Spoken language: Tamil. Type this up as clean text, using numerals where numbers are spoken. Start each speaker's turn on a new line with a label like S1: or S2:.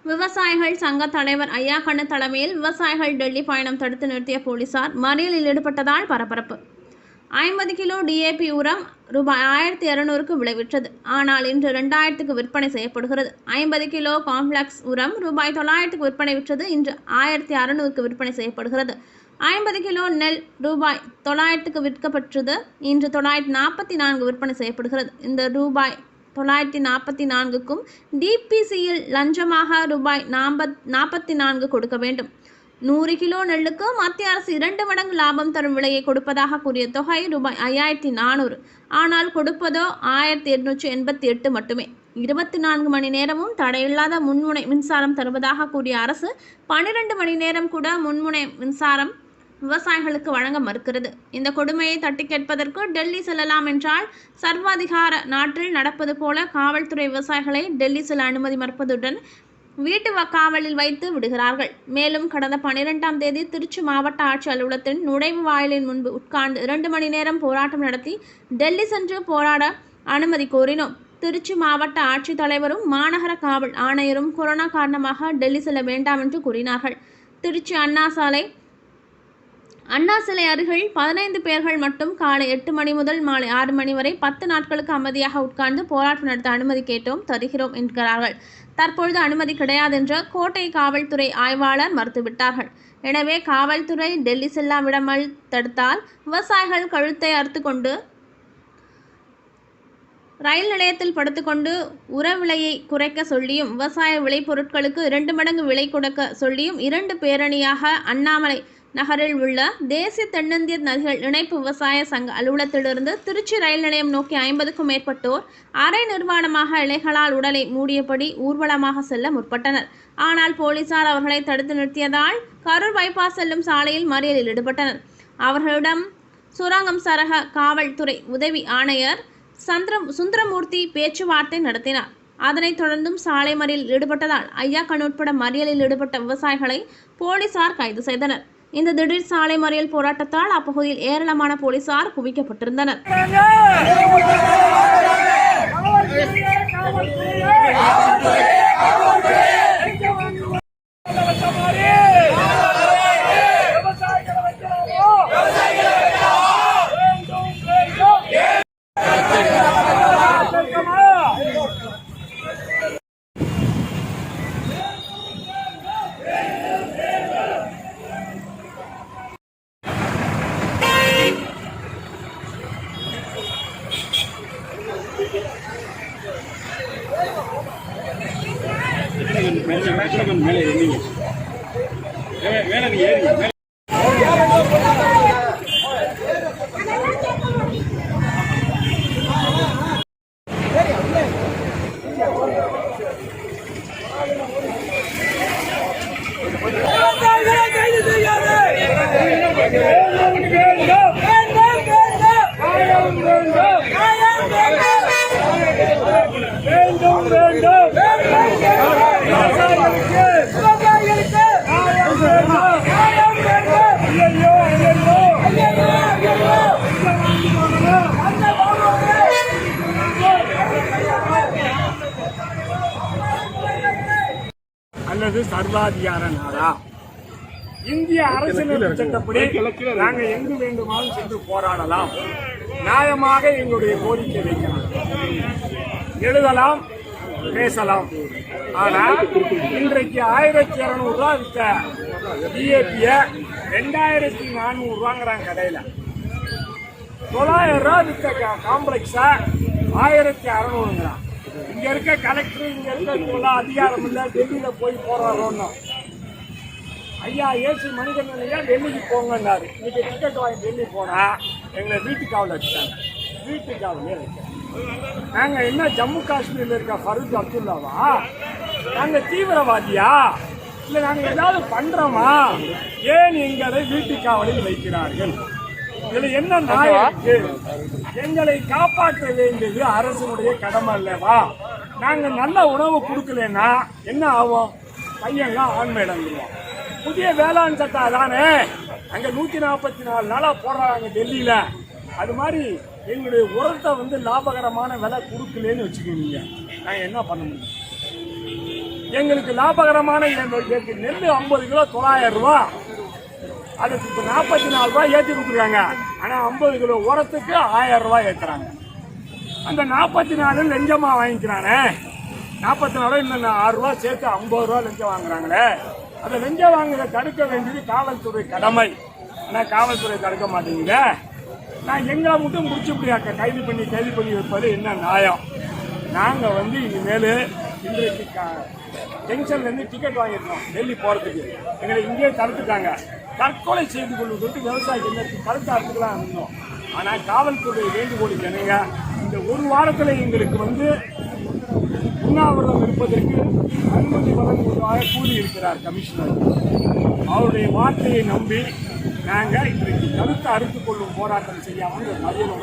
S1: விவசாயிகள் சங்க தலைவர் ஐயாக்கண்ணு தலைமையில் விவசாயிகள் டெல்லி பயணம் தடுத்து நிறுத்திய போலீசார் மறியலில் ஈடுபட்டதால் பரபரப்பு. 50 கிலோ டிஏபி உரம் ரூபாய் 1200க்கு விளைவிற்றது. ஆனால் இன்று 2000க்கு விற்பனை செய்யப்படுகிறது. 50 கிலோ காம்ப்ளெக்ஸ் உரம் ரூபாய் 900க்கு விற்பனை விற்றது. இன்று 1600க்கு விற்பனை செய்யப்படுகிறது. 50 கிலோ நெல் ரூபாய் 900க்கு விற்கப்பட்டது. இன்று 944 விற்பனை செய்யப்படுகிறது. இந்த ரூபாய் 944க்கும் டிபிசியில் லஞ்சமாக ரூபாய் 44 கொடுக்க வேண்டும். 100 கிலோ நெல்லுக்கு மத்திய அரசு 2 மடங்கு லாபம் தரும் விலையை கொடுப்பதாக கூறிய தொகை ரூபாய் 5400. ஆனால் கொடுப்பதோ 1888 மட்டுமே. 24 மணி நேரமும் தடையில்லாத முன்முனை மின்சாரம் தருவதாக கூறிய அரசு 12 மணி நேரம் கூட முன்முனை மின்சாரம் விவசாயிகளுக்கு வழங்க மறுக்கிறது. இந்த கொடுமையை தட்டி கேட்பதற்கு டெல்லி செல்லலாம் என்றால் சர்வாதிகார நாட்டில் நடப்பது போல காவல்துறை விவசாயிகளை டெல்லி செல்ல அனுமதி மறுப்பதுடன் வீட்டு காவலில் வைத்து விடுகிறார்கள். மேலும் கடந்த 12ஆம் தேதி திருச்சி மாவட்ட ஆட்சி அலுவலகத்தின் நுழைவு வாயிலின் முன்பு உட்கார்ந்து 2 மணி நேரம் போராட்டம் நடத்தி டெல்லி சென்று போராட அனுமதி கோரினோம். திருச்சி மாவட்ட ஆட்சித் தலைவரும் மாநகர காவல் ஆணையரும் கொரோனா காரணமாக டெல்லி செல்ல வேண்டாம் என்று கூறினார்கள். திருச்சி அண்ணா சிலை அருகில் 15 பேர்கள் மட்டும் காலை 8 மணி முதல் மாலை 6 மணி வரை 10 நாட்களுக்கு அமைதியாக உட்கார்ந்து போராட்டம் நடத்த அனுமதி கேட்டோம், தருகிறோம் என்கிறார்கள். தற்பொழுது அனுமதி கிடையாது என்ற கோட்டை காவல்துறை ஆய்வாளர் மறுத்துவிட்டார்கள். எனவே காவல்துறை டெல்லி செல்ல விடாமல் தடுத்தால் விவசாயிகள் கழுத்தை அறுத்து கொண்டு ரயில் நிலையத்தில் படுத்துக்கொண்டு உர விலையை குறைக்க சொல்லியும் விவசாய விளைபொருட்களுக்கு 2 மடங்கு விலை கொடுக்க சொல்லியும் 2 பேரணியாக அண்ணாமலை நகரில் உள்ள தேசிய தென்னிந்திய நதிகள் இணைப்பு விவசாய சங்க அலுவலகத்திலிருந்து திருச்சி ரயில் நிலையம் நோக்கி 50க்கும் மேற்பட்டோர் அரை நிர்வாணமாக இலைகளால் உடலை மூடியபடி ஊர்வலமாக செல்ல முற்பட்டனர். ஆனால் போலீசார் அவர்களை தடுத்து நிறுத்தியதால் கரூர் பைபாஸ் செல்லும் சாலையில் மறியலில் ஈடுபட்டனர். அவர்களிடம் சுரங்கம் சரக காவல்துறை உதவி ஆணையர் சுந்தரமூர்த்தி பேச்சுவார்த்தை நடத்தினார். அதனைத் தொடர்ந்தும் சாலை மறியலில் ஈடுபட்டதால் ஐயாக்கண்ணு உட்பட மறியலில் ஈடுபட்ட விவசாயிகளை போலீசார் கைது செய்தனர். இந்த திடீர் சாலை மறியல் போராட்டத்தால் அப்பகுதியில் ஏராளமான போலீசார் குவிக்கப்பட்டிருந்தனர்.
S2: மேலே ஏறி அல்லது சர்வாதிகார நாடா? இந்திய அரசியலமைப்பு சட்டப்படி நாங்கள் எங்கு வேண்டுமானாலும் சென்று போராடலாம், நியாயமாக எங்களுடைய கோரிக்கை வைக்கலாம், எழுதலாம், பேசலாம். ஆனால் இன்றைக்கு 1200 ரூபா விற்ற டிஏபிய 2400 ரூபாங்கிறாங்க கடையில். 900 ரூபா விற்ற காம்ப்ளெக்ஸா 1600ங்கிறான். இங்க இருக்க கலெக்டர், இங்க இருக்க அதிகாரம் இல்லை, டெல்லியில போய் போராடுறோம். ஐயா ஏசி மணிகண்டன் ஐயா டெல்லிக்கு போங்கன்னாரு. இன்னைக்கு டிக்கெட் வாங்கி டெல்லி போனா எங்களை வீட்டு காவல் வச்சுட்டாங்க. வீட்டு காவலே வைக்க நாங்க என்ன ஜம்மு காஷ்மீர்ல இருக்க ஃபரூக் அப்துல்லாவா? நாங்க தீவிரவாதியா? இல்ல நாங்க ஏதாவது பண்றோமா? ஏன் எங்களை வீட்டு காவலில் வைக்கிறார்கள்? இதுல என்ன நியாயம்? எங்களை காப்பாற்ற வேண்டியது அரசுடைய கடமை அல்லவா? நாங்க நல்ல உணவு கொடுக்கலன்னா என்ன ஆகும்? பையன்லாம் ஆண்மையிடங்குவோம். புதிய வேளாண் சட்டம் தானே அங்க 144 நாளா போடுறாங்க டெல்லியில. அது மாதிரி எங்களுடைய உரத்தை லாபகரமான விலை கொடுக்கலன்னு வச்சுக்கோங்க, நாங்க என்ன பண்ண முடியும்? எங்களுக்கு லாபகரமான நெல் 50 கிலோ 900 ரூபா, அதுக்கு இப்போ 44 ரூபாய் ஏற்றி கொடுத்துருக்காங்க. ஆனால் 50 கிலோ உரத்துக்கு 1000 ரூபாய் ஏற்றுறாங்க. அந்த 44 லஞ்சமா வாங்கிக்கிறானே, 44 இன்னும் 6 ரூபா சேர்த்து 50 ரூபா லஞ்சம் வாங்குறாங்களே. அந்த லஞ்சம் வாங்குறத தடுக்க வேண்டியது காவல்துறை கடமை. ஆனால் காவல்துறை தடுக்க மாட்டேங்குது. நான் எங்களை மட்டும் முடிச்சு கைது பண்ணி வைப்பது என்ன நியாயம்? நாங்கள் இனிமேல் இன்றைக்கு ஜங்ஷன்லேருந்து டிக்கெட் வாங்கியிருக்கோம் டெல்லி போகிறதுக்கு. எங்களை இங்கேயே தடுத்துட்டாங்க. தற்கொலை செய்து கொள்வதற்கு விவசாயிகள் கருத்து அறுத்துக்கலாம் இருந்தோம். ஆனால் காவல்துறை வேண்டுகோளுக்கு என்னங்க, இந்த ஒரு வாரத்தில் எங்களுக்கு உண்ணாவிரதம் இருப்பதற்கு அனுமதி வழங்குவதாக கூறியிருக்கிறார் கமிஷனர். அவருடைய வார்த்தையை நம்பி நாங்கள் இன்றைக்கு கருத்து அறுத்துக் கொள்ளும் போராட்டம் செய்யாமல் மதியம்